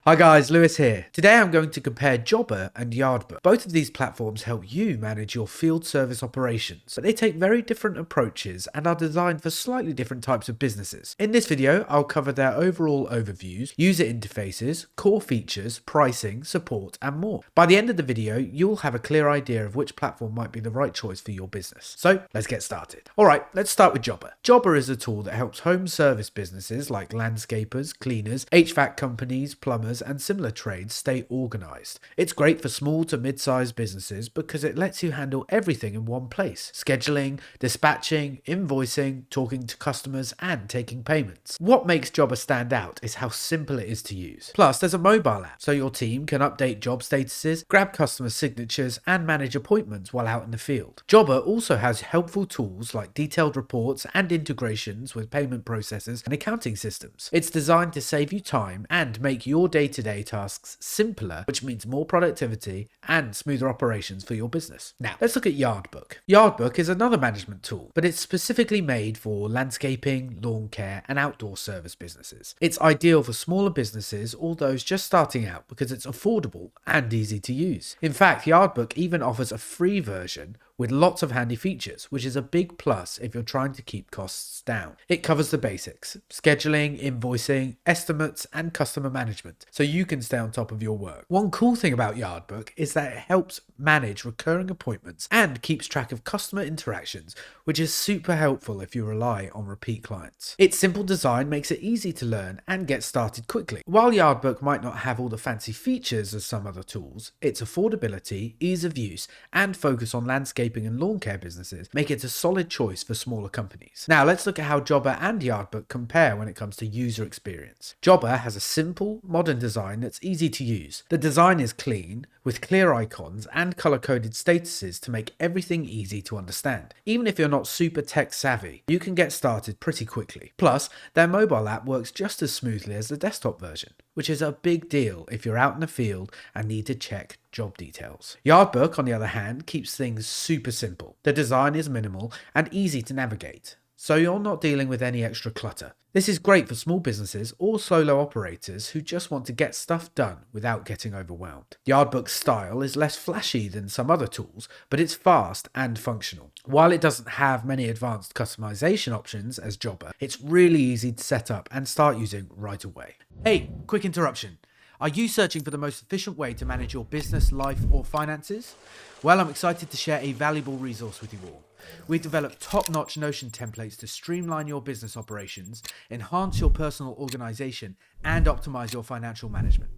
Hi guys, Lewis here. Today I'm going to compare Jobber and Yardbook. Both of these platforms help you manage your field service operations, but they take very different approaches and are designed for slightly different types of businesses. In this video, I'll cover their overall overviews, user interfaces, core features, pricing, support, and more. By the end of the video, you'll have a clear idea of which platform might be the right choice for your business. So let's get started. Alright, let's start with Jobber. Jobber is a tool that helps home service businesses like landscapers, cleaners, HVAC companies, plumbers, and similar trades stay organized. It's great for small to mid-sized businesses because it lets you handle everything in one place: scheduling, dispatching, invoicing, talking to customers, and taking payments. What makes Jobber stand out is how simple it is to use. Plus, there's a mobile app, so your team can update job statuses, grab customer signatures, and manage appointments while out in the field. Jobber also has helpful tools like detailed reports and integrations with payment processors and accounting systems. It's designed to save you time and make your day-to-day tasks simpler, which means more productivity and smoother operations for your business. Now, let's look at Yardbook. Yardbook is another management tool, but it's specifically made for landscaping, lawn care, and outdoor service businesses. It's ideal for smaller businesses or those just starting out because it's affordable and easy to use. In fact, Yardbook even offers a free version with lots of handy features, which is a big plus if you're trying to keep costs down. It covers the basics: scheduling, invoicing, estimates, and customer management, so you can stay on top of your work. One cool thing about Yardbook is that it helps manage recurring appointments and keeps track of customer interactions, which is super helpful if you rely on repeat clients. Its simple design makes it easy to learn and get started quickly. While Yardbook might not have all the fancy features as some other tools, its affordability, ease of use, and focus on landscaping and lawn care businesses make it a solid choice for smaller companies. Now let's look at how Jobber and Yardbook compare when it comes to user experience. Jobber has a simple, modern design that's easy to use. The design is clean, with clear icons and color-coded statuses to make everything easy to understand. Even if you're not super tech savvy, you can get started pretty quickly. Plus, their mobile app works just as smoothly as the desktop version, which is a big deal if you're out in the field and need to check job details. Yardbook, on the other hand, keeps things super simple. The design is minimal and easy to navigate, so you're not dealing with any extra clutter. This is great for small businesses or solo operators who just want to get stuff done without getting overwhelmed. Yardbook's style is less flashy than some other tools, but it's fast and functional. While it doesn't have many advanced customization options as Jobber, it's really easy to set up and start using right away. Hey, quick interruption. Are you searching for the most efficient way to manage your business, life, or finances? Well, I'm excited to share a valuable resource with you all. We've developed top-notch Notion templates to streamline your business operations, enhance your personal organization, and optimize your financial management.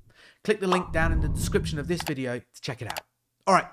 Click the link down in the description of this video to check it out. All right,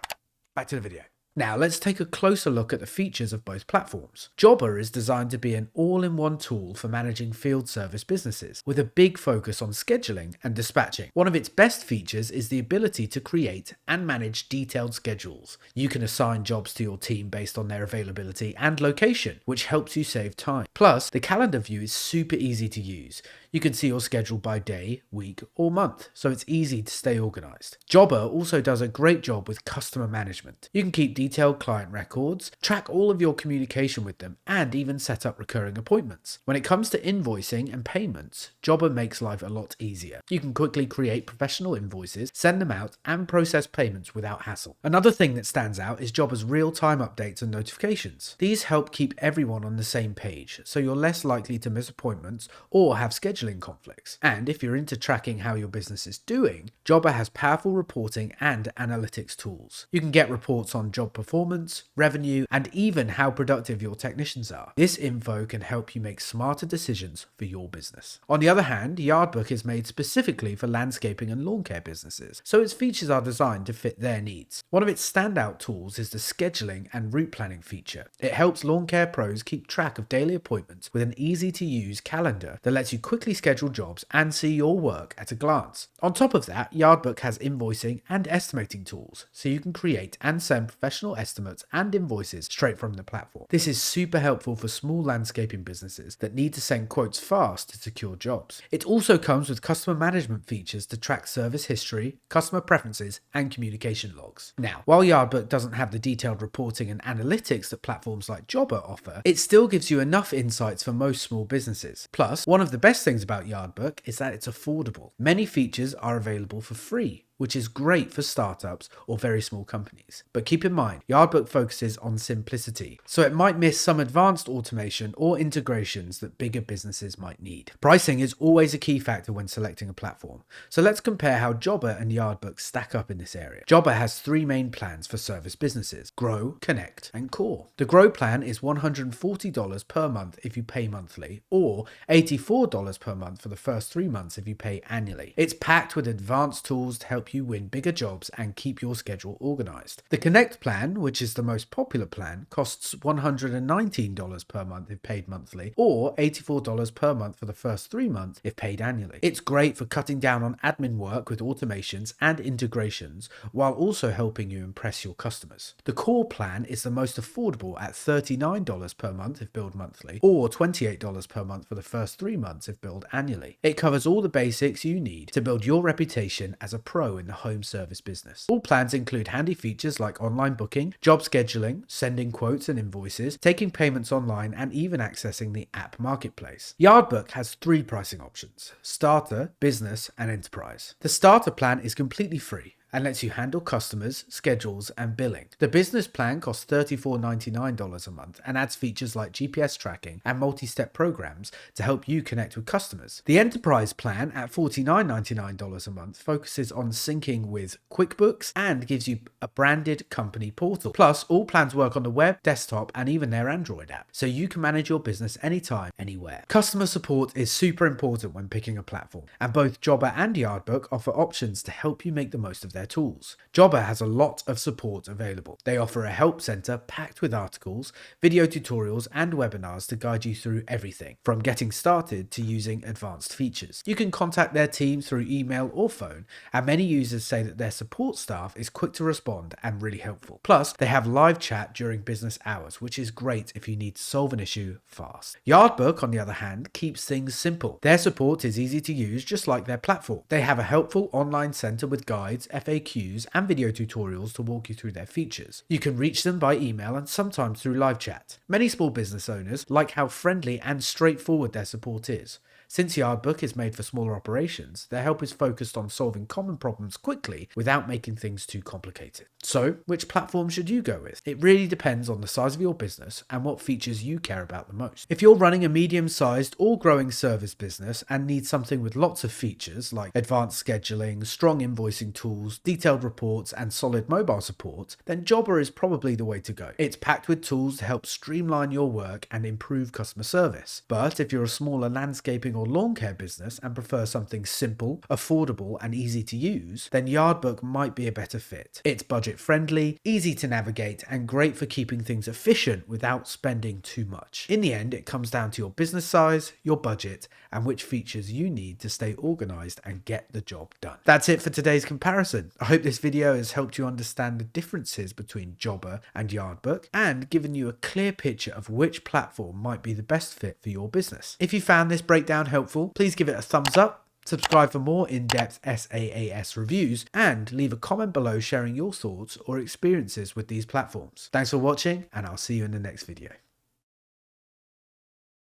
back to the video. Now let's take a closer look at the features of both platforms. Jobber is designed to be an all-in-one tool for managing field service businesses, with a big focus on scheduling and dispatching. One of its best features is the ability to create and manage detailed schedules. You can assign jobs to your team based on their availability and location, which helps you save time. Plus, the calendar view is super easy to use. You can see your schedule by day, week, or month, so it's easy to stay organized. Jobber also does a great job with customer management. You can keep detailed client records, track all of your communication with them, and even set up recurring appointments. When it comes to invoicing and payments, Jobber makes life a lot easier. You can quickly create professional invoices, send them out, and process payments without hassle. Another thing that stands out is Jobber's real-time updates and notifications. These help keep everyone on the same page, so you're less likely to miss appointments or have scheduling conflicts. And if you're into tracking how your business is doing, Jobber has powerful reporting and analytics tools. You can get reports on job performance, revenue, and even how productive your technicians are. This info can help you make smarter decisions for your business. On the other hand, Yardbook is made specifically for landscaping and lawn care businesses, so its features are designed to fit their needs. One of its standout tools is the scheduling and route planning feature. It helps lawn care pros keep track of daily appointments with an easy-to-use calendar that lets you quickly schedule jobs and see your work at a glance. On top of that, Yardbook has invoicing and estimating tools, so you can create and send professional estimates and invoices straight from the platform. This is super helpful for small landscaping businesses that need to send quotes fast to secure jobs. It also comes with customer management features to track service history, customer preferences, and communication logs. Now, while Yardbook doesn't have the detailed reporting and analytics that platforms like Jobber offer, it still gives you enough insights for most small businesses. Plus, one of the best things things about Yardbook is that it's affordable. Many features are available for free, which is great for startups or very small companies. But keep in mind, Yardbook focuses on simplicity, so it might miss some advanced automation or integrations that bigger businesses might need. Pricing is always a key factor when selecting a platform, so let's compare how Jobber and Yardbook stack up in this area. Jobber has 3 main plans for service businesses: Grow, Connect, and Core. The Grow plan is $140 per month if you pay monthly, or $84 per month for the first 3 months if you pay annually. It's packed with advanced tools to help you win bigger jobs and keep your schedule organized. The Connect plan, which is the most popular plan, costs $119 per month if paid monthly, or $84 per month for the first 3 months if paid annually. It's great for cutting down on admin work with automations and integrations, while also helping you impress your customers. The Core plan is the most affordable at $39 per month if billed monthly, or $28 per month for the first 3 months if billed annually. It covers all the basics you need to build your reputation as a pro in the home service business. All plans include handy features like online booking, job scheduling, sending quotes and invoices, taking payments online, and even accessing the app marketplace. Yardbook has 3 pricing options: Starter, Business, and Enterprise. The Starter plan is completely free and lets you handle customers, schedules, and billing. The business plan costs $34.99 a month and adds features like GPS tracking and multi-step programs to help you connect with customers. The enterprise plan at $49.99 a month focuses on syncing with QuickBooks and gives you a branded company portal. Plus, all plans work on the web, desktop, and even their Android app, so you can manage your business anytime, anywhere. Customer support is super important when picking a platform, and both Jobber and Yardbook offer options to help you make the most of their tools. Jobber has a lot of support available. They offer a help center packed with articles, video tutorials, and webinars to guide you through everything, from getting started to using advanced features. You can contact their team through email or phone, and many users say that their support staff is quick to respond and really helpful. Plus, they have live chat during business hours, which is great if you need to solve an issue fast. Yardbook, on the other hand, keeps things simple. Their support is easy to use, just like their platform. They have a helpful online center with guides, FAQs, and video tutorials to walk you through their features. You can reach them by email and sometimes through live chat. Many small business owners like how friendly and straightforward their support is. Since Yardbook is made for smaller operations, their help is focused on solving common problems quickly without making things too complicated. So, which platform should you go with? It really depends on the size of your business and what features you care about the most. If you're running a medium-sized or growing service business and need something with lots of features like advanced scheduling, strong invoicing tools, detailed reports, and solid mobile support, then Jobber is probably the way to go. It's packed with tools to help streamline your work and improve customer service. But if you're a smaller landscaping or lawn care business and prefer something simple, affordable, and easy to use, then Yardbook might be a better fit. It's budget friendly, easy to navigate, and great for keeping things efficient without spending too much. In the end, it comes down to your business size, your budget, and which features you need to stay organized and get the job done. That's it for today's comparison. I hope this video has helped you understand the differences between Jobber and Yardbook and given you a clear picture of which platform might be the best fit for your business. If you found this breakdown helpful, please give it a thumbs up, subscribe for more in-depth SaaS reviews, and leave a comment below sharing your thoughts or experiences with these platforms. Thanks for watching, and I'll see you in the next video.